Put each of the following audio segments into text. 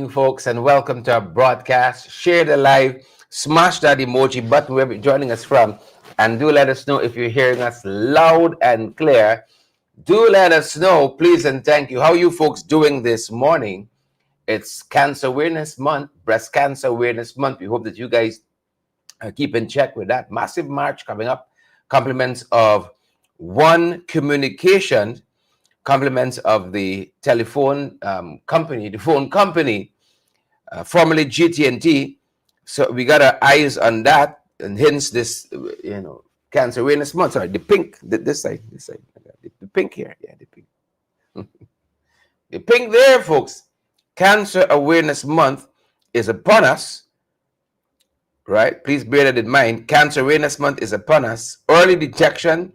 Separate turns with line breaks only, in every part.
Folks, and welcome to our broadcast. Share the live, smash that emoji button wherever you're joining us from, and do let us know if you're hearing us loud and clear. Do let us know, please and thank you. How are you folks doing this morning? It's Cancer Awareness Month, Breast Cancer Awareness Month. We hope that you guys keep in check with that. Massive march coming up. Compliments of One Communication, compliments of the telephone company, the phone company, formerly GT&T. So we got our eyes on that, and hence this, Cancer Awareness Month. Sorry, the pink, this side, the pink here, yeah, the pink. The pink there, folks. Cancer Awareness Month is upon us, right? Please bear that in mind. Cancer Awareness Month is upon us. Early detection,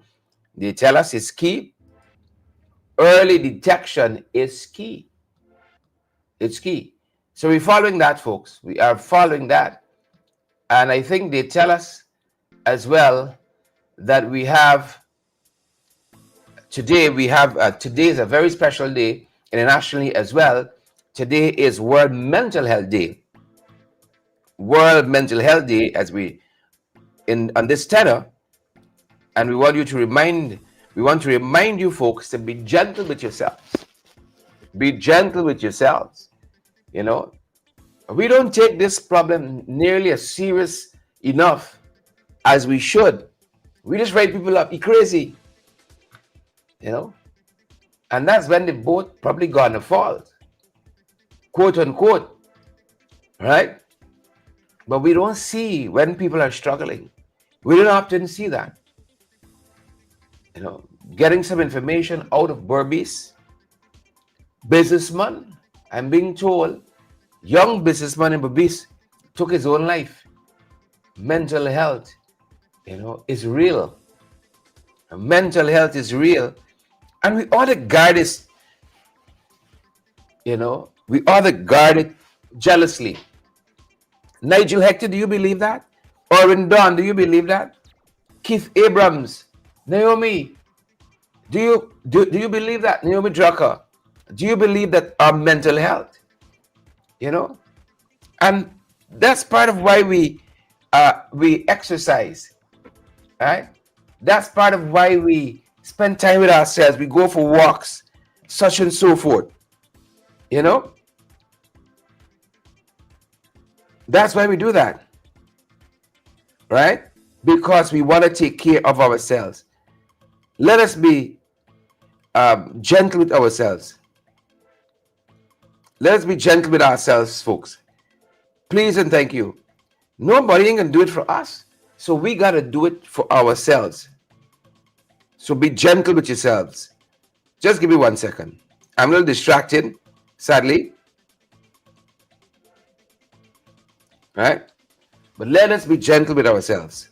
they tell us, is key. Early detection is key. It's key. So we're following that, folks. We are following that. And I think they tell us as well that we have, today is a very special day internationally as well. Today is World Mental Health Day. World Mental Health Day as on this tenor. And we want to remind you folks to be gentle with yourselves. Be gentle with yourselves. We don't take this problem nearly as serious enough as we should. We just write people up, you're crazy. And that's when the boat probably gonna fall. Quote unquote. Right? But we don't see when people are struggling. We don't often see that. Getting some information out of Burmese businessman, I'm being told, young businessman in Burmese took his own life. Mental health, is real. Mental health is real. And we ought to guard this, we ought to guard it jealously. Nigel Hector, do you believe that? Orrin Don, do you believe that? Keith Abrams, Naomi, do you believe that? Naomi Drucker, Do you believe that our mental health, you know, and that's part of why we exercise, right? That's part of why we spend time with ourselves. We go for walks, such and so forth. You know, that's why we do that, right? Because we want to take care of ourselves. Let us be gentle with ourselves. Let us be gentle with ourselves, folks. Please and thank you. Nobody ain't gonna do it for us. So we gotta do it for ourselves. So be gentle with yourselves. Just give me 1 second. I'm a little distracted, sadly. Right? But let us be gentle with ourselves.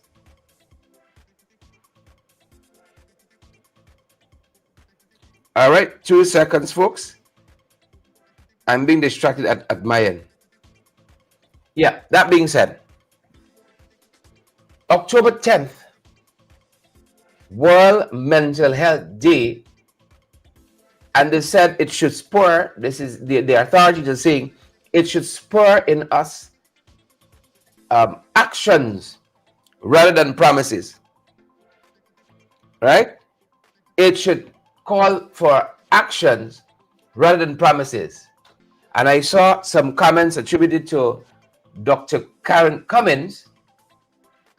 All right, 2 seconds, folks. I'm being distracted at my end. Yeah, that being said, October 10th, World Mental Health Day, and they said it should spur, this is the authorities are saying, it should spur in us actions rather than promises, right? It should call for actions rather than promises. And I saw some comments attributed to Dr. Karen Cummins,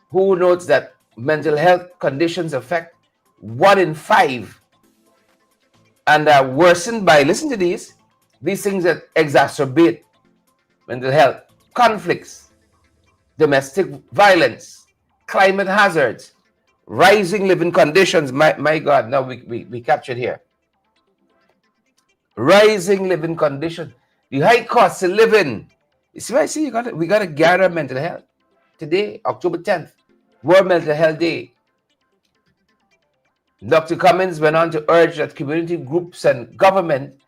who notes that mental health conditions affect 1 in 5 and are worsened by, listen to these things that exacerbate mental health: conflicts, domestic violence, climate hazards, rising living conditions. My God, now we captured here. Rising living conditions, the high cost of living. You see what I see? We gotta gather mental health. Today, October 10th, World Mental Health Day. Dr. Cummins went on to urge that community groups and government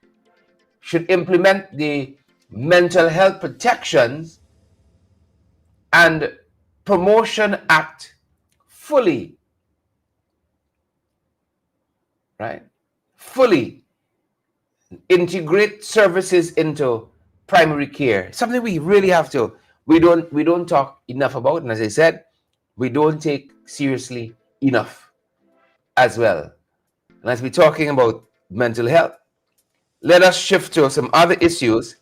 should implement the Mental Health Protections and Promotion Act fully, right? Fully integrate services into primary care. Something we really have to. We don't talk enough about, and as I said, we don't take seriously enough as well. And as we're talking about mental health, let us shift to some other issues.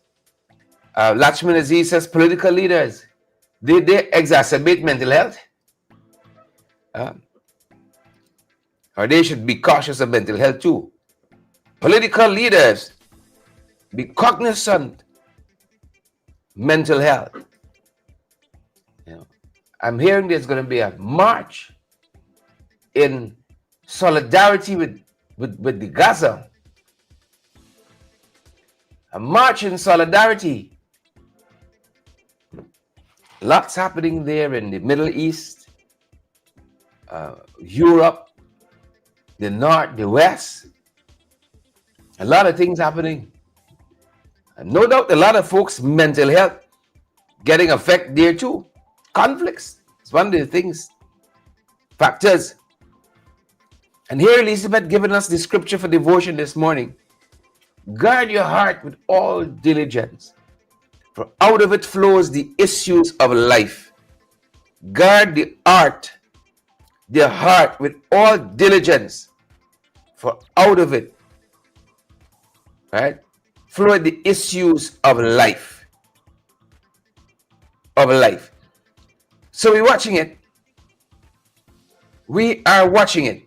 Lachman Aziz says political leaders, did they exacerbate mental health? Or they should be cautious of mental health too. Political leaders, be cognizant mental health. You know, I'm hearing there's going to be a march in solidarity with the Gaza. A march in solidarity. Lots happening there in the Middle East, Europe, the North, the West. A lot of things happening. And no doubt a lot of folks' mental health getting affected there too. Conflicts. It's one of the things, factors. And here Elizabeth giving us the scripture for devotion this morning. Guard your heart with all diligence, for out of it flows the issues of life. Guard the heart with all diligence, for out of it, right, flow the issues of life. Of life. So we're watching it. We are watching it.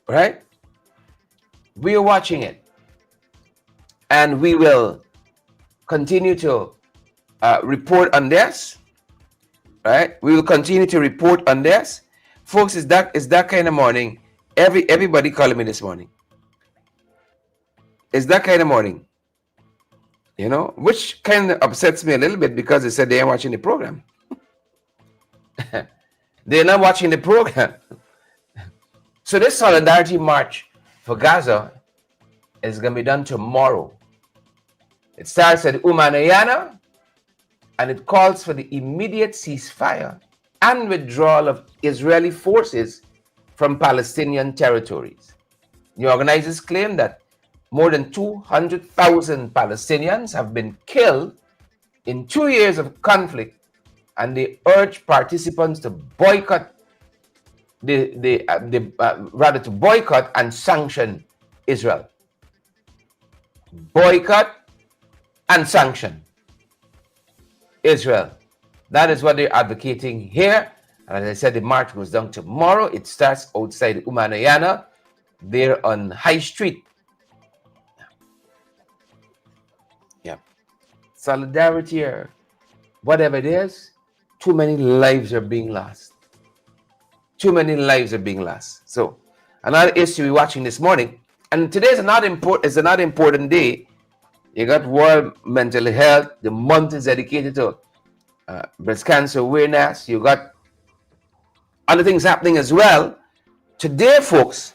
Right? We are watching it. And we will continue to report on this. Right? We will continue to report on this. Folks, it's that kind of morning. Everybody calling me this morning. It's that kind of morning. You know, which kind of upsets me a little bit because they said they ain't watching the program. They're not watching the program. So this solidarity march for Gaza is going to be done tomorrow. It starts at Umanayana and it calls for the immediate ceasefire and withdrawal of Israeli forces from Palestinian territories. The organizers claim that more than 200,000 Palestinians have been killed in 2 years of conflict, and they urge participants to boycott rather to boycott and sanction Israel. Boycott and sanction Israel. That is what they're advocating here. And as I said, the march goes down tomorrow. It starts outside Umanayana, there on High Street. Yeah. Solidarity or whatever it is, too many lives are being lost. Too many lives are being lost. So another issue we're watching this morning, and today is another important day. You got World Mental Health. The month is dedicated to breast cancer awareness. You got other things happening as well. Today, folks,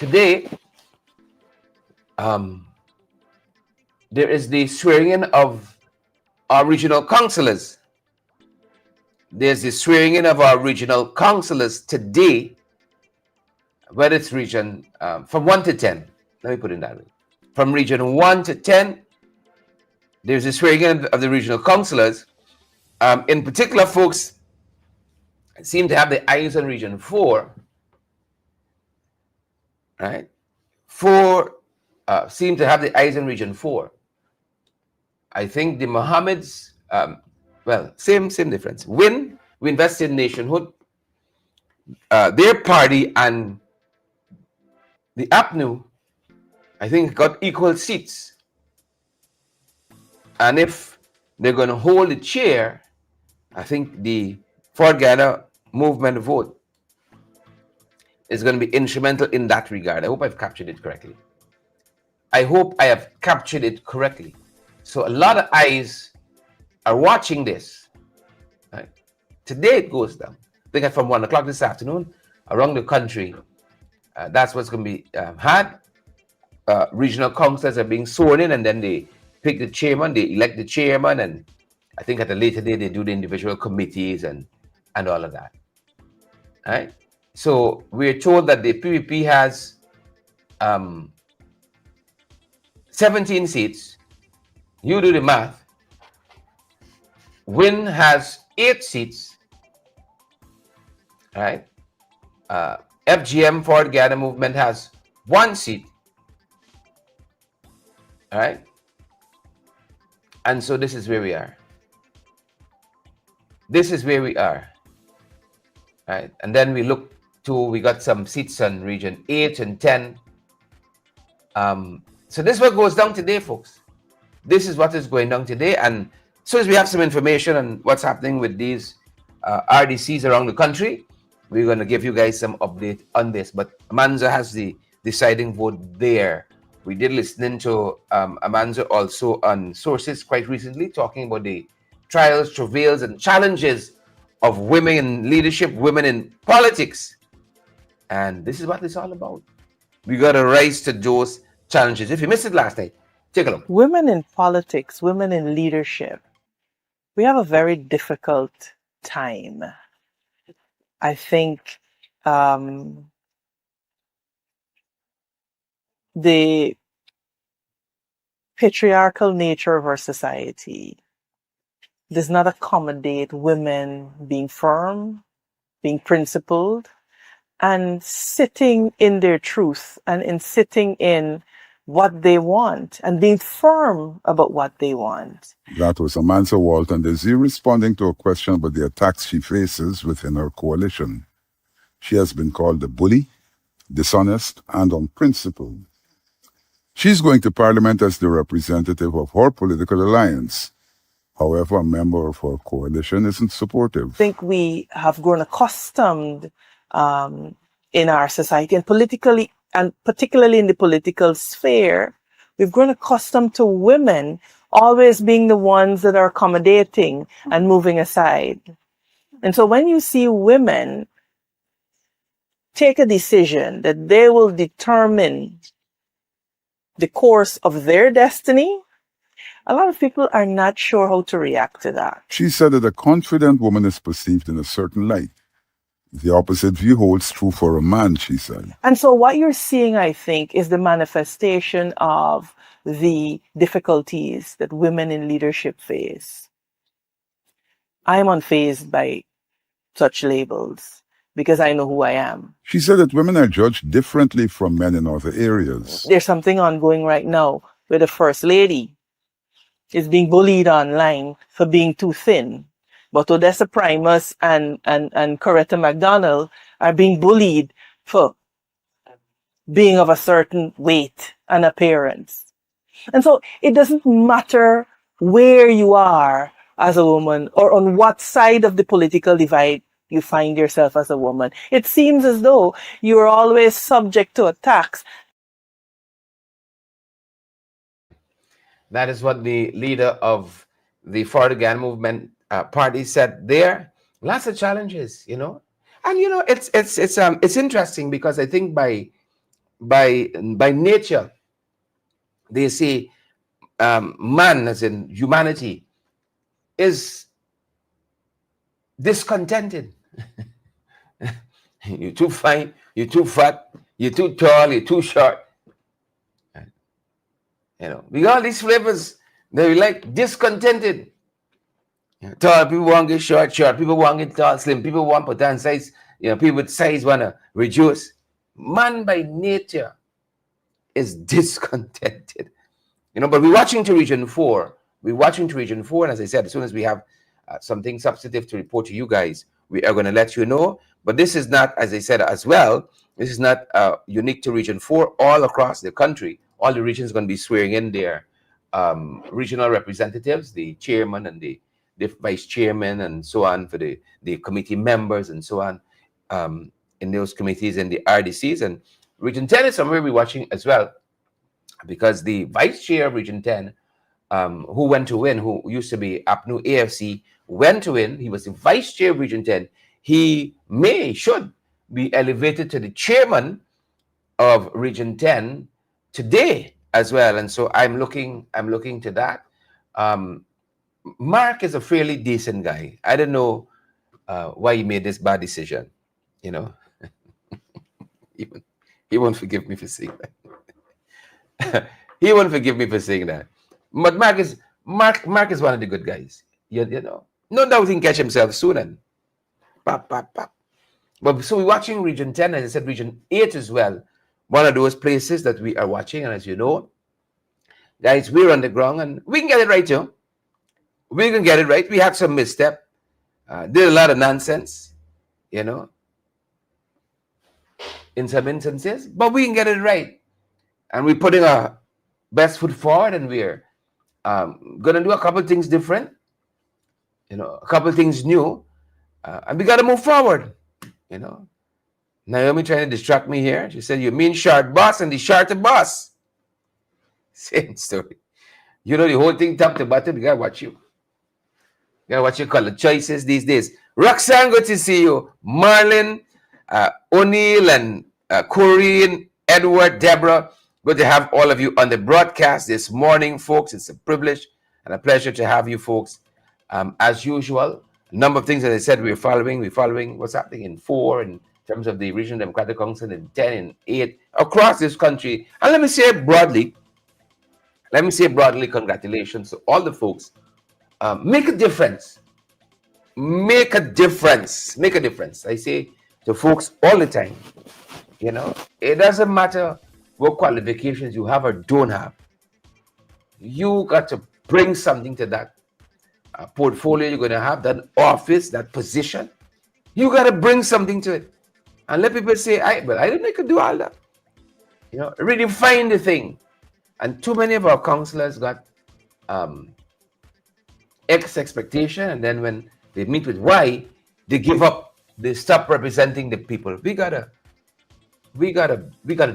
there is the swearing in of our regional councillors. There's the swearing in of our regional councillors today, whether it's region from 1 to 10. Let me put it that way. From region 1 to 10, there's the swearing in of the regional councillors. In particular, folks seem to have the eyes on region 4. Right? 4 seem to have the eyes on region 4. I think the Mohammeds, same difference. We invest in nationhood. Their party and the APNU, I think, got equal seats. And if they're going to hold the chair, I think the Ford Ghana movement vote is going to be instrumental in that regard. I hope I've captured it correctly. So a lot of eyes are watching this. Right? Today it goes down. I think from 1 o'clock this afternoon, around the country, that's what's going to be had. Regional councillors are being sworn in, and then they pick the chairman, they elect the chairman, and I think at a later date they do the individual committees and all of that. Right? So we're told that the PPP has 17 seats. You do the math. WIN has 8 seats. Right? FGM, Ford Ghana movement, has 1 seat. All right? And so this is where we are. Right? And then we got some seats on region 8 and 10. So this is what goes down today, folks. This is what is going down today. And as soon as we have some information on what's happening with these RDCs around the country, we're going to give you guys some update on this. But Amanza has the deciding vote there. We did listen to Amanza also on Sources quite recently, talking about the trials, travails, and challenges of women in leadership, women in politics. And this is what it's all about. We got to rise to those challenges. If you missed it last night, take a look.
Women in politics, women in leadership, we have a very difficult time. I think the patriarchal nature of our society does not accommodate women being firm, being principled, and sitting in their truth and in sitting in what they want and being firm about what they want.
That was Amanza Walton Desir responding to a question about the attacks she faces within her coalition. She has been called a bully, dishonest, and unprincipled. She's going to Parliament as the representative of her political alliance. However, a member of her coalition isn't supportive.
I think we have grown accustomed in our society and politically, and particularly in the political sphere, we've grown accustomed to women always being the ones that are accommodating and moving aside. And so when you see women take a decision that they will determine the course of their destiny, a lot of people are not sure how to react to that.
She said that a confident woman is perceived in a certain light. The opposite view holds true for a man, she said.
And so what you're seeing, I think, is the manifestation of the difficulties that women in leadership face. I'm unfazed by such labels because I know who I am.
She said that women are judged differently from men in other areas.
There's something ongoing right now where the First Lady is being bullied online for being too thin. But Odessa Primus and Coretta McDonald are being bullied for being of a certain weight and appearance. And so it doesn't matter where you are as a woman or on what side of the political divide you find yourself as a woman. It seems as though you are always subject to attacks.
That is what the leader of the Fortigan movement party said there. Lots of challenges, you know. And you know, it's interesting because I think by nature, they say man, as in humanity, is discontented. You're too fine, you're too fat, you're too tall, you're too short. You know, we got all these flavors. They're like discontented. Tall people want to get short, short. People want to get tall, slim. People want put on size. You know, people with size want to reduce. Man by nature is discontented. You know, but we're watching to Region 4. We're watching to Region 4. And as I said, as soon as we have something substantive to report to you guys, we are going to let you know. But this is not, as I said as well, this is not unique to Region 4. All across the country, all the regions are going to be swearing in their regional representatives, the chairman and the vice chairman and so on for the committee members and so on in those committees and the RDCs. And Region 10 is somewhere we're watching as well, because the vice chair of Region 10, who went to win, who used to be APNU AFC, went to win. He was the vice chair of Region 10. He should be elevated to the chairman of Region 10 today as well. And so I'm looking to that. Mark is a fairly decent guy. I don't know why he made this bad decision. You know, he won't forgive me for saying that. He won't forgive me for saying that. But Mark is one of the good guys. You know, no doubt he can catch himself soon and pop, pop, pop. But so we're watching Region 10, as I said, Region 8 as well. One of those places that we are watching. And as you know, guys, we're on the ground and we can get it right, too. We can get it right. We had some misstep. Did a lot of nonsense, you know, in some instances. But we can get it right. And we're putting our best foot forward, and we're going to do a couple of things different, you know, a couple of things new. And we got to move forward, you know. Naomi trying to distract me here. She said, you mean short boss and the shorter boss. Same story. You know, the whole thing top to bottom, you got to watch you. You got to watch your color choices these days. Roxanne, good to see you. Marlon, O'Neill, and Corinne, Edward, Deborah. Good to have all of you on the broadcast this morning, folks. It's a privilege and a pleasure to have you folks. As usual, a number of things, as I said, we're following what's happening in 4 in terms of the Regional Democratic Council, in 10 and 8 across this country. And let me say broadly, congratulations to all the folks. Make a difference. Make a difference. Make a difference. I say to folks all the time, you know, it doesn't matter what qualifications you have or don't have. You got to bring something to that portfolio you're going to have, that office, that position. You got to bring something to it. And let people say, but I didn't know I could do all that. You know, redefine the thing. And too many of our councillors got X expectation, and then when they meet with Y, they give up. They stop representing the people. We gotta do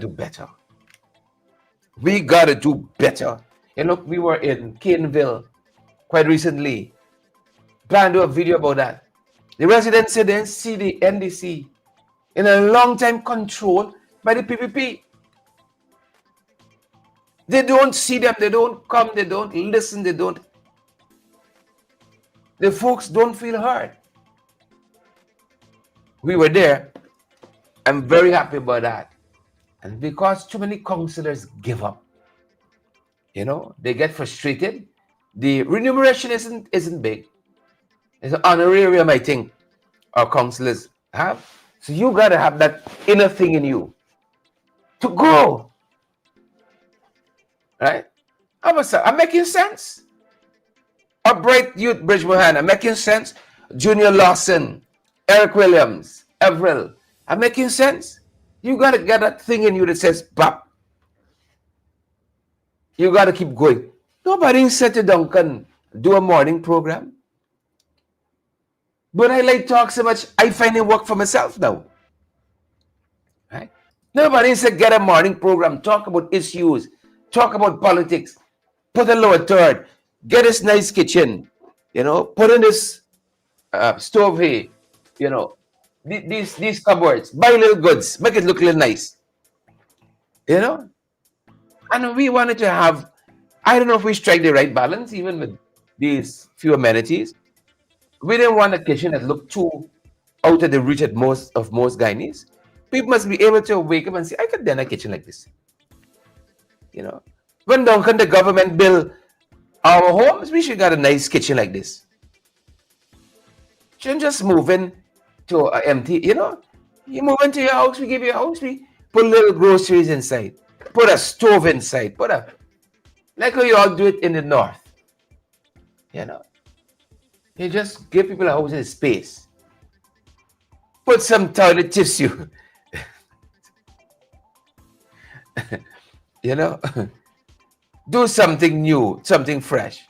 better. We gotta do better. And look, we were in Caneville quite recently. Plan to do a video about that. The residents said they see the NDC in a long time controlled by the PPP. They don't see them, they don't come, they don't listen, the folks don't feel heard. We were there. I'm very happy about that. And because too many councillors give up, they get frustrated. The remuneration isn't big. It's an honorarium, I think, our councillors have. So you gotta have that inner thing in you to go. Right? I'm making sense. A bright youth, Bridge Mohan, I'm making sense. Junior Lawson, Eric Williams, Everell, I'm making sense. You gotta get that thing in you that says, "Pop." You gotta keep going. Nobody said to Duncan, do a morning program. But I like talk so much, I find it work for myself now. Right? Nobody said get a morning program, talk about issues, talk about politics, put a lower third, get this nice kitchen, put in this stove here, these cupboards, buy little goods, make it look a little nice. And we wanted to have, I don't know if we strike the right balance, even with these few amenities. We didn't want a kitchen that looked too out of the reach of most Guyanese. People must be able to wake up and say, I could done a kitchen like this. When the government build our homes, we should got a nice kitchen like this. Shouldn't just move in to an empty, you move into your house, we give you a house, we put little groceries inside, put a stove inside, like how you all do it in the north. You just give people a house in space. Put some toilet tissue. Do something new, something fresh.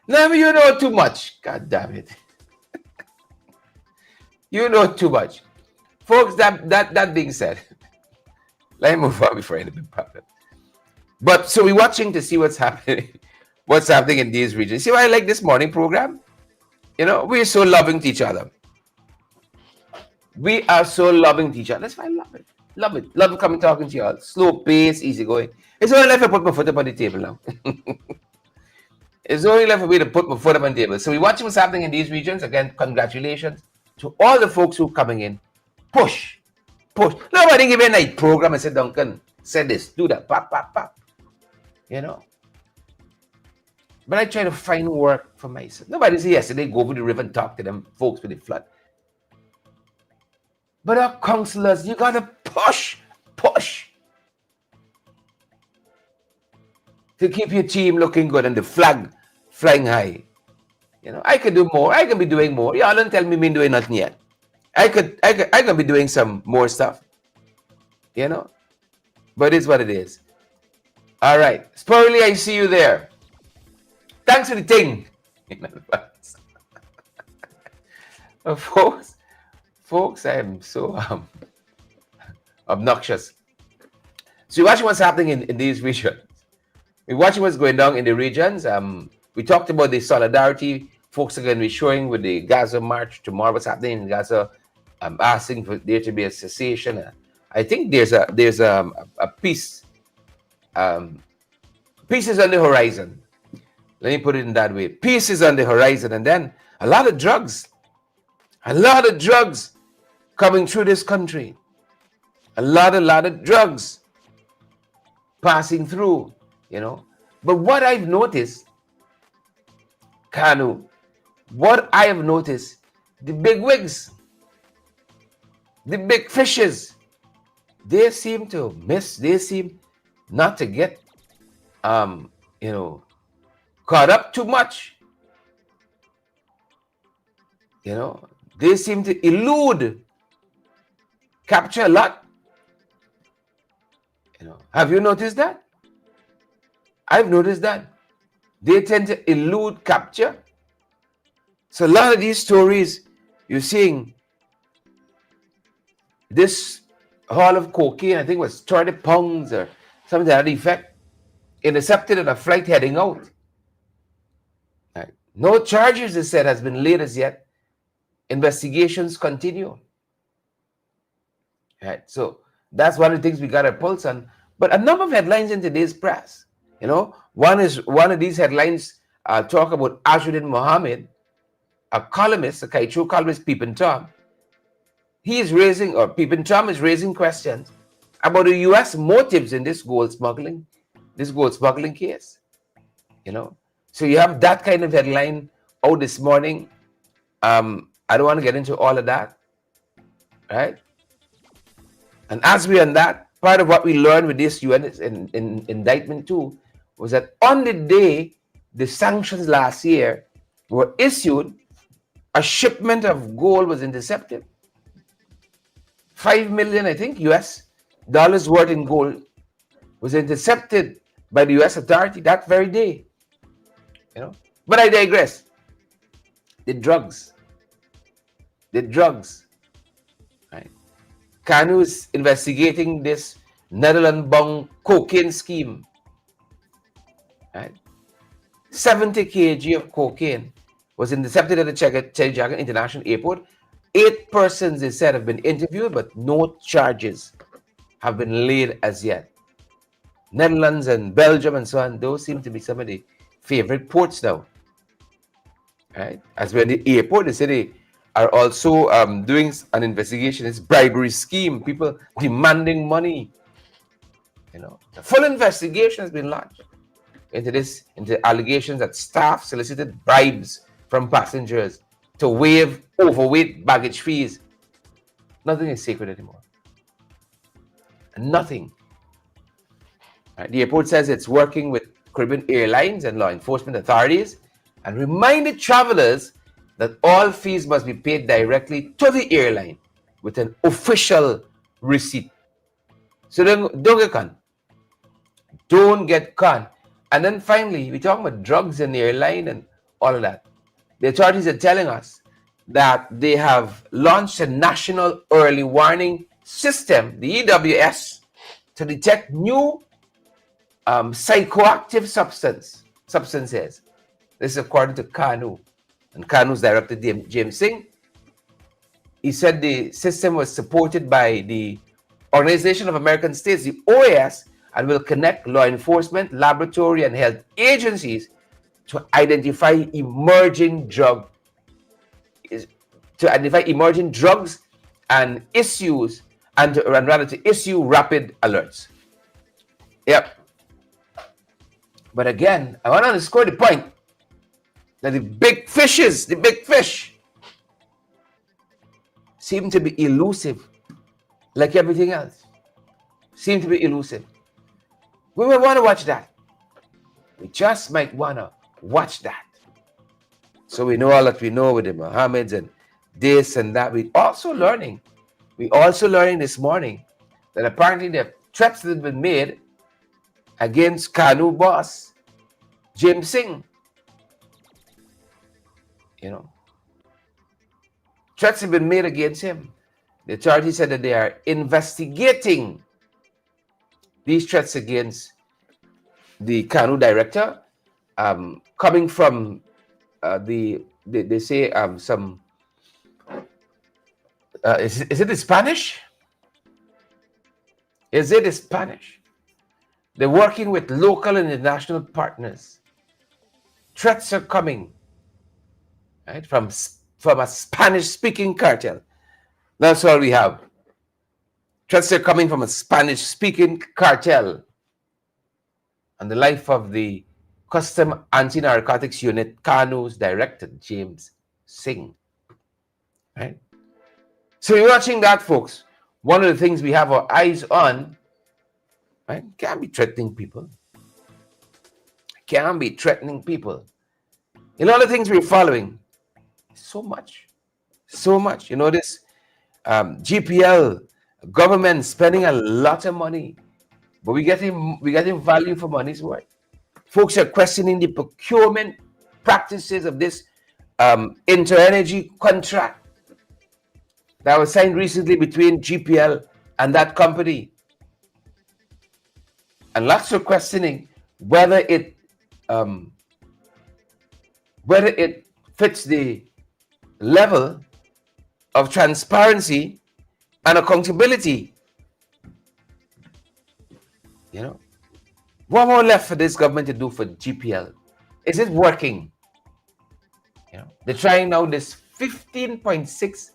Now you know too much. God damn it. You know too much. Folks, that being said, let me move on before I end up in problem. But so we're watching to see what's happening in these regions. See why I like this morning program? We're so loving to each other. We are so loving to each other. That's why I love it. Love it. Love coming talking to y'all. Slow pace, easy going. It's only left to put my foot up on the table now. It's only left for me to put my foot up on the table. So we're watching what's happening in these regions. Again, congratulations to all the folks who are coming in. Push. Nobody give a night program and say, Duncan, say this, do that, pop. But I try to find work for myself. Nobody said yesterday, go over the river and talk to them folks with the flood. But our councillors, you gotta push to keep your team looking good and the flag flying high. I could do more. I can be doing more. Y'all don't tell me me doing nothing yet. I can be doing some more stuff. But it's what it is. All right. Spurley, I see you there. Thanks for the thing. Folks, I am so obnoxious. So you're watching what's happening in these regions. We're watching what's going on in the regions. We talked about the solidarity. Folks are going to be showing with the Gaza march tomorrow. What's happening in Gaza? I'm asking for there to be a cessation. I think there's a peace. Peace is on the horizon. Let me put it in that way. Peace is on the horizon, and then a lot of drugs coming through this country. A lot of drugs passing through, But what I've noticed, Kanu, the big wigs, the big fishes, they seem to miss, they seem not to get, caught up too much. They seem to elude, capture a lot. Have you noticed that? I've noticed that. They tend to elude capture. So a lot of these stories, you're seeing this haul of cocaine, I think it was 30 pounds or something to that effect, intercepted on a flight heading out. Right. No charges, they said, has been laid as yet. Investigations continue. Right. So that's one of the things we got a pulse on. But a number of headlines in today's press. One of these headlines talk about Ashuddin Mohammed, a columnist, a Kaichu columnist, Peeping Tom. he is raising, or Peeping Tom is raising questions about the U.S. motives in this gold smuggling case. You know, so you have that kind of headline out this morning. I don't want to get into all of that, right? And as we on that, part of what we learned with this UN in indictment too was that on the day the sanctions last year were issued, a shipment of gold was intercepted. 5 million, I think, US dollars worth in gold was intercepted by the US authority that very day. You know, but I digress. The drugs, right? Kanu is investigating this Netherlands-bound cocaine scheme, right? 70 kg of cocaine was intercepted at the Chejagan International Airport. 8 persons, they said, have been interviewed, but no charges have been laid as yet. Netherlands and Belgium and so on, those seem to be some of the favorite ports now. Right? As we're in the airport, they say they are also doing an investigation. It's bribery scheme, people demanding money. You know, the full investigation has been launched into allegations that staff solicited bribes from passengers to waive overweight baggage fees. Nothing is sacred anymore. Nothing. Right? The airport says it's working with Caribbean Airlines and law enforcement authorities and reminded travelers that all fees must be paid directly to the airline with an official receipt. So don't get caught. Don't get caught. And then finally, we're talking about drugs in the airline and all of that. The authorities are telling us that they have launched a national early warning system, the EWS, to detect new psychoactive substances. This is according to Kanu. And Kanu's director, James Singh. He said the system was supported by the Organization of American States, the OAS, and will connect law enforcement, laboratory, and health agencies to identify emerging drugs and issues, and rather to issue rapid alerts. Yep. But again, I want to underscore the point that the big fish, seem to be elusive, like everything else. Seem to be elusive. We might want to watch that. We just might want to watch that. So we know all that we know with the Mohammeds and this and that. We're also learning this morning that apparently the threats that have been made against Kanu boss, James Singh. You know, threats have been made against him. The authorities said that they are investigating these threats against the Kanu director, coming from they say some is it the Spanish? Is it the Spanish? They're working with local and international partners. Threats are coming, right, from a Spanish-speaking cartel. That's all we have. Threats are coming from a Spanish-speaking cartel and the life of the Custom Anti-Narcotics Unit, Kanu's director, James Singh. Right? So you're watching that, folks. One of the things we have our eyes on, right? Can't be threatening people. Can't be threatening people. In all the things we're following, so much. You know, this GPL government spending a lot of money, but we getting value for money's worth. Folks are questioning the procurement practices of this inter-energy contract that was signed recently between GPL and that company. And lots of questioning whether it fits the level of transparency and accountability. You know, what more left for this government to do for GPL? Is it working? You know, they're trying now this $15.6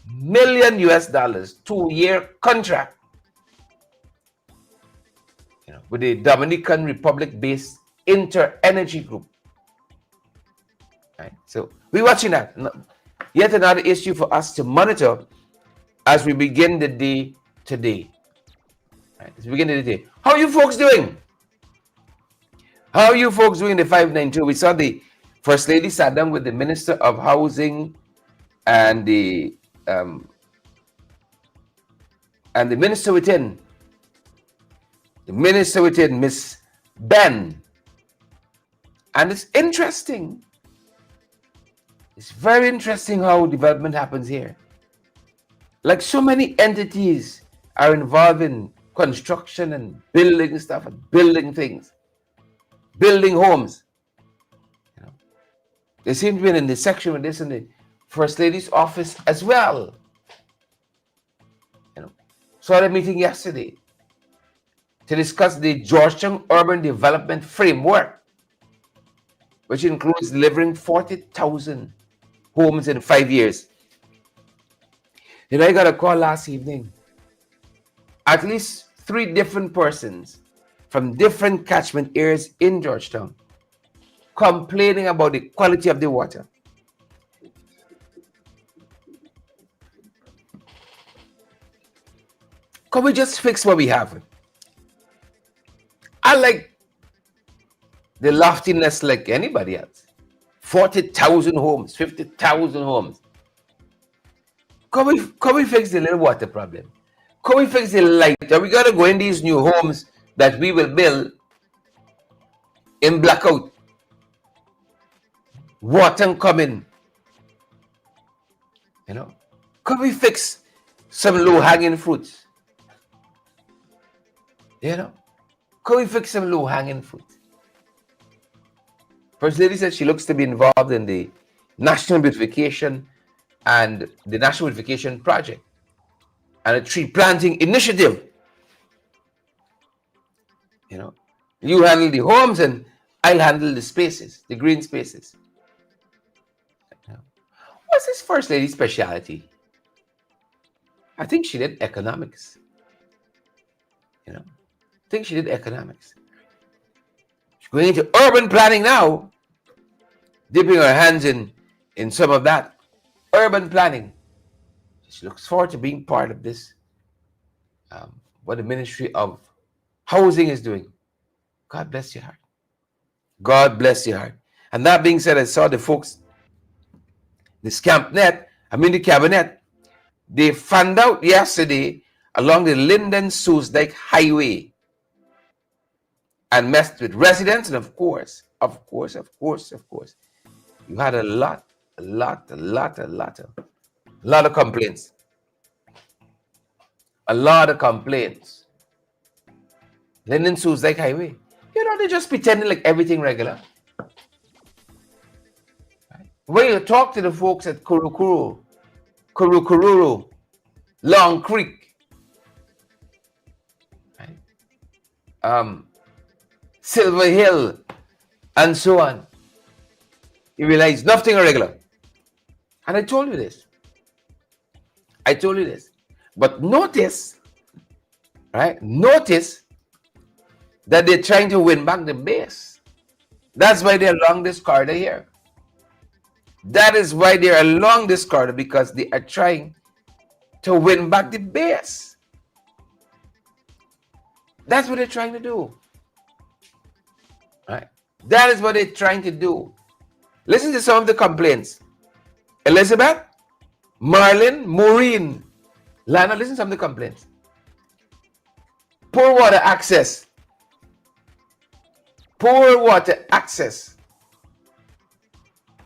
million US dollars, 2-year contract, with the Dominican Republic-based Inter Energy Group. Right? So we're watching that. Yet another issue for us to monitor as we begin the day today. Right? As we begin the day. How are you folks doing? How are you folks doing the 592? We saw the First Lady sat down with the Minister of Housing and the Minister within. The Minister within, Miss Ben. And it's interesting. It's very interesting how development happens here. Like so many entities are involved in construction and building stuff and building things, building homes. They seem to be in the section with this in the First Lady's office as well. Saw the meeting yesterday to discuss the Georgetown Urban Development Framework, which includes delivering 40,000 homes in 5 years. I got a call last evening. At least 3 different persons from different catchment areas in Georgetown complaining about the quality of the water. Can we just fix what we have? I like the loftiness like anybody else. 40,000 homes, 50,000 homes. Can we fix the little water problem? Can we fix the light? Are we got to go in these new homes that we will build in blackout? Water coming. Can we fix some low-hanging fruits? Can we fix some low-hanging fruit? First Lady said she looks to be involved in the National Beautification and the National Beautification Project and a tree planting initiative. You handle the homes and I'll handle the spaces, the green spaces. What's this First Lady's specialty? I think she did economics. I think she did economics. She's going into urban planning now, dipping her hands in some of that urban planning. She looks forward to being part of this, what the Ministry of Housing is doing. God bless your heart. God bless your heart. And that being said, I saw the folks, the the cabinet, they found out yesterday along the Linden-Soosdijk Highway and messed with residents, and of course, you had a lot of complaints. A lot of complaints. Linden-Soosdijk Highway. They're just pretending like everything regular. Right? When you talk to the folks at Kurukuru, Long Creek, right? Silver Hill, and so on, you realize nothing irregular. And I told you this. But notice, right? Notice that they're trying to win back the base. That's why they're along this corridor here. That is why they're along this corridor, because they are trying to win back the base. That's what they're trying to do. Right? That is what they're trying to do. Listen to some of the complaints. Elizabeth, Marlin, Maureen, Lana, listen to some of the complaints. Poor water access.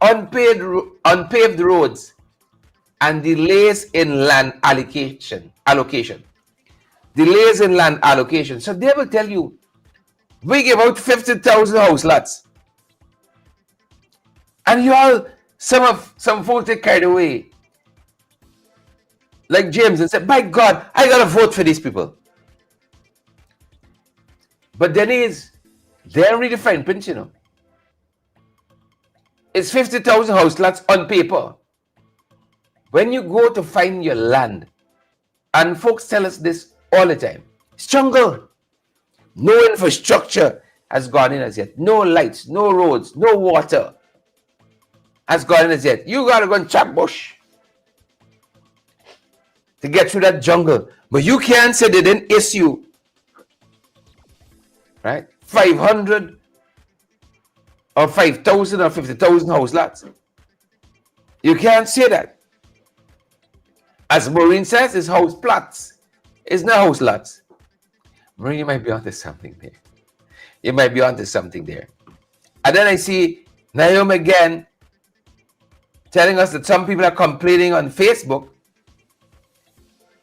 Unpaved roads, and delays in land allocation. Delays in land allocation. So they will tell you, we give out 50,000 house lots. And some folks get carried away. Like James, and said, by God, I gotta vote for these people. But Denise, they're really fine print, It's 50,000 house lots on paper. When you go to find your land, and folks tell us this all the time, it's jungle. No infrastructure has gone in as yet. No lights, no roads, no water has gone in as yet. You gotta go and chop bush to get through that jungle. But you can't say they didn't issue, right, 500 or 5,000 or 50,000 house lots. You can't say that. As Maureen says, it's house plots. It's not house lots. Maureen, you might be onto something there. You might be onto something there. And then I see Naomi again telling us that some people are complaining on Facebook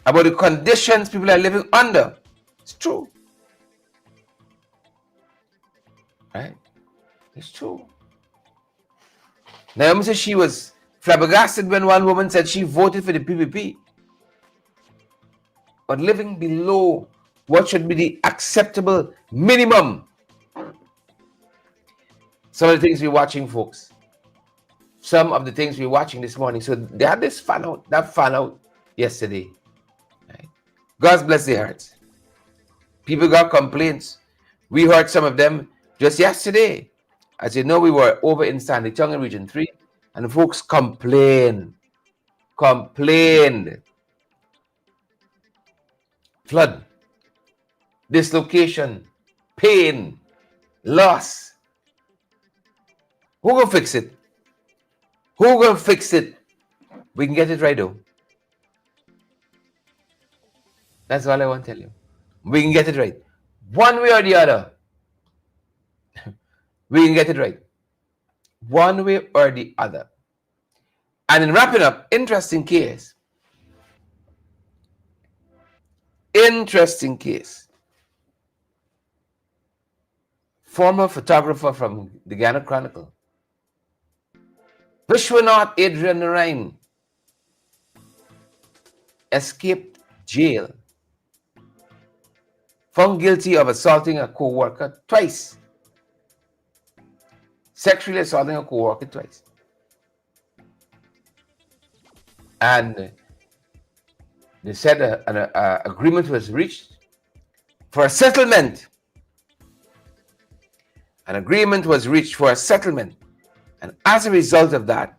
about the conditions people are living under. It's true. Right? It's true. Naomi says she was flabbergasted when one woman said she voted for the PPP, but living below what should be the acceptable minimum. Some of the things we're watching, folks. Some of the things we're watching this morning. So they had this fan out yesterday. Right? God bless their hearts. People got complaints. We heard some of them just yesterday. As you know, we were over in Stanleytown in Region 3, and the folks complained. Flood, dislocation, pain, loss. Who gonna fix it? Who gonna fix it? We can get it right though. That's all I want to tell you. We can get it right. One way or the other. We can get it right. One way or the other. And in wrapping up, interesting case. Former photographer from the Ghana Chronicle, Vishwanath Adrian Narain, escaped jail, found guilty of assaulting a co-worker twice. Sexually assaulting a co-worker twice. And they said an agreement was reached for a settlement. An agreement was reached for a settlement. And as a result of that,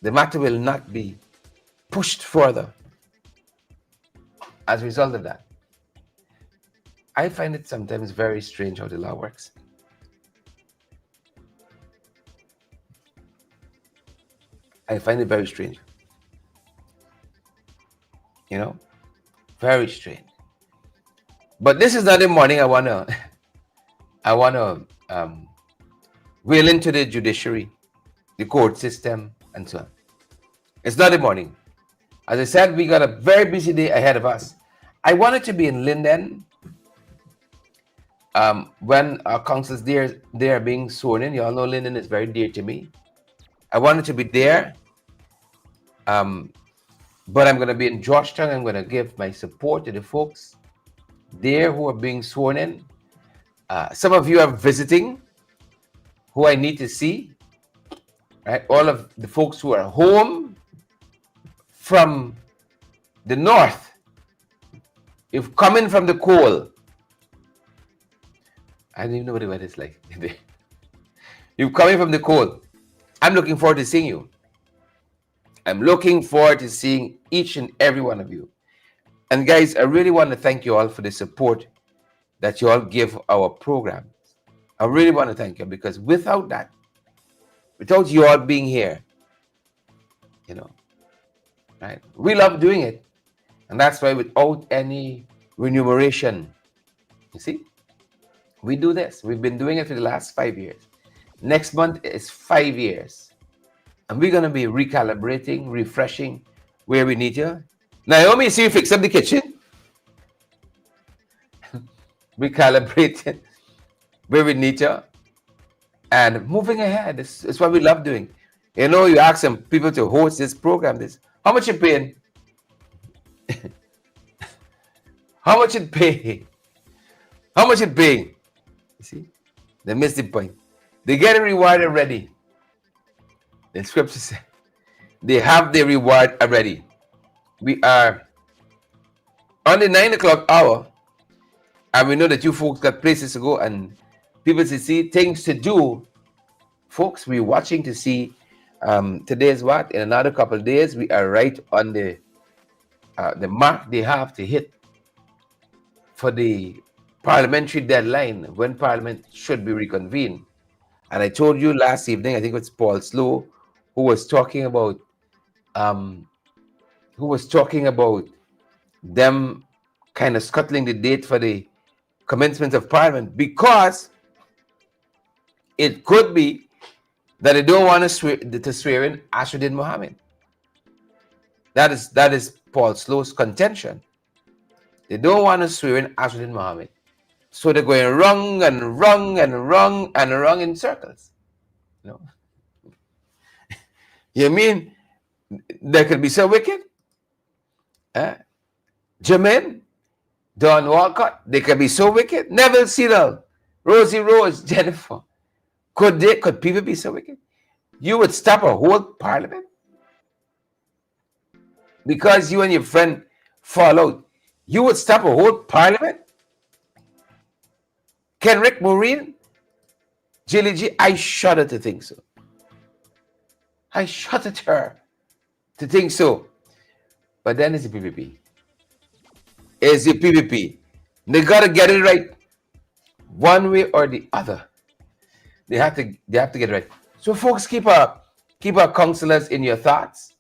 the matter will not be pushed further. As a result of that, I find it sometimes very strange how the law works. I find it very strange. You know, very strange. But this is not the morning I wanna wheel into the judiciary, the court system, and so on. It's not the morning. As I said, we got a very busy day ahead of us. I wanted to be in Linden when our councils there are being sworn in. You all know Linden is very dear to me. I wanted to be there, but I'm going to be in Georgetown. I'm going to give my support to the folks there who are being sworn in. Some of you are visiting, who I need to see, right? All of the folks who are home from the north, if coming from the coal, I don't even know what the weather is like. You're coming from the coal. I'm looking forward to seeing you. I'm looking forward to seeing each and every one of you. And guys, I really want to thank you all for the support that you all give our program. I really want to thank you, because without that, without you all being here, you know, right? We love doing it. And that's why without any remuneration, you see, we do this. We've been doing it for the last 5 years. Next month is 5 years. And we're going to be recalibrating, refreshing where we need you. Naomi, see you fix up the kitchen. Recalibrating where we need you. And moving ahead. This is what we love doing. You know, you ask some people to host this program. How much you paying? How much it pay? How much it paying? You see? They missed the point. They get a reward already. The scripture says, They have their reward already. We are on the 9 o'clock hour, and we know that you folks got places to go and people to see, things to do. Folks, we're watching to see today's what? In another couple of days, we are right on the mark they have to hit for the parliamentary deadline when Parliament should be reconvened. And I told you last evening, I think it's Paul Slow who was talking about them kind of scuttling the date for the commencement of Parliament, because it could be that they don't want to swear in Ashuddin Mohammed. That is Paul Slow's contention. They don't want to swear in Ashuddin Mohammed. So they're going wrong and wrong and wrong and wrong in circles. You know? You mean they could be so wicked? Jermaine, Don Walcott, they could be so wicked. Neville Cedal, Rosie Rose, Jennifer. Could people be so wicked? You would stop a whole parliament because you and your friend fall out. You would stop a whole parliament? Kenrick Maureen, Jilly G, I shudder to think so. I shudder at her to think so. But then it's the PPP. It's the PPP. They gotta get it right, one way or the other. They have to get it right. So, folks, keep our counselors in your thoughts.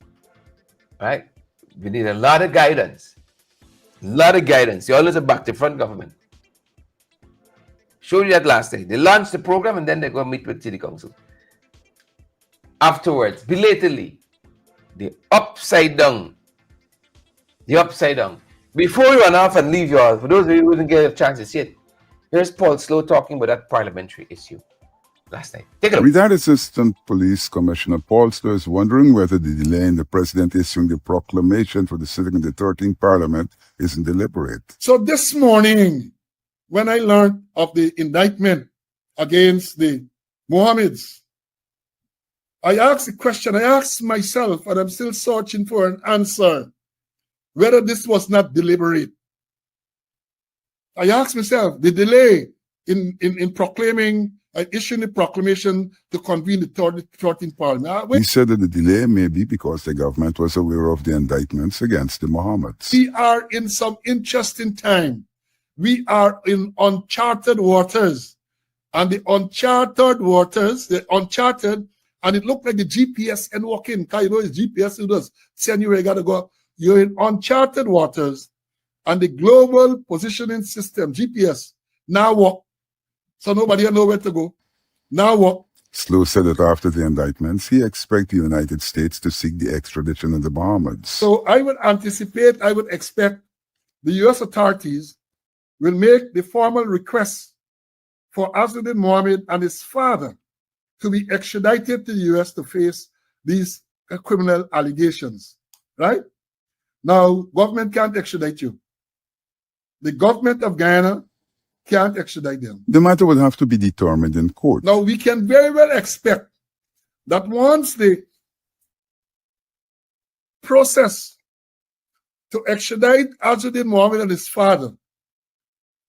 Right? We need a lot of guidance. You always a back to front government. Showed you that last day. They launched the program and then they go meet with city council. Afterwards, belatedly, the upside down. Before we run off and leave you all, for those of you who didn't get a chance to see it, here's Paul Slow talking about that parliamentary issue last night. Take a look.
Retired Assistant Police Commissioner Paul Slow is wondering whether the delay in the president issuing the proclamation for the sitting of the 13th Parliament isn't deliberate.
So this morning, when I learned of the indictment against the Mohammeds, I asked the question, I asked myself, and I'm still searching for an answer, whether this was not deliberate. I asked myself, the delay in proclaiming, issuing the proclamation to convene the 13th Parliament.
He said that the delay may be because the government was aware of the indictments against the Mohammeds.
We are in some interesting time. We are in uncharted waters. And the uncharted, and it looked like the GPS and walking. Because you know it's GPS, it does send you where you gotta go. You're in uncharted waters, and the global positioning system, GPS, now work. So nobody know where to go. Now what?
Slow said that after the indictments, he expects the United States to seek the extradition of the Mohammeds.
So I would expect the U.S. authorities will make the formal request for Ashuddin Mohammed and his father to be extradited to the U.S. to face these criminal allegations, right? Now, government can't extradite you. The government of Guyana can't extradite them.
The matter would have to be determined in court.
Now, we can very well expect that once the process to extradite Ashuddin Mohammed and his father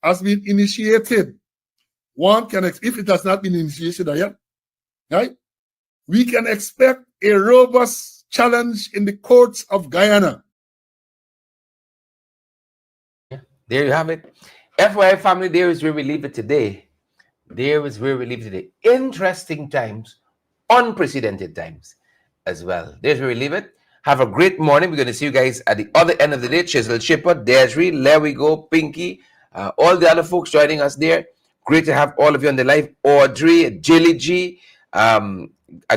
has been initiated, one can, if it has not been initiated yet, right? We can expect a robust challenge in the courts of Guyana.
There you have it. FYI family, there is where we leave it today. Interesting times, unprecedented times as well. There's where we leave it. Have a great morning. We're going to see you guys at the other end of the day. Chisel Chipper, Desiree, there we go, Pinky, all the other folks joining us there. Great to have all of you on the live. Audrey, Jilly G, I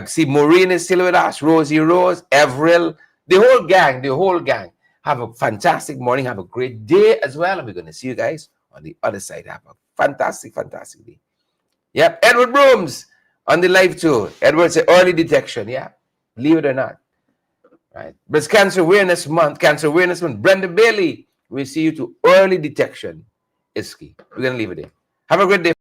see Maureen is still with us, Rosie Rose, Everil, the whole gang. Have a fantastic morning. Have a great day as well. And we're going to see you guys on the other side. Have a fantastic day. Yep. Edward Brooms on the live too. Edward said early detection. Yeah. Believe it or not. Right. Breast Cancer Awareness Month. Brenda Bailey. We see you to early detection is key. We're going to leave it there. Have a great day.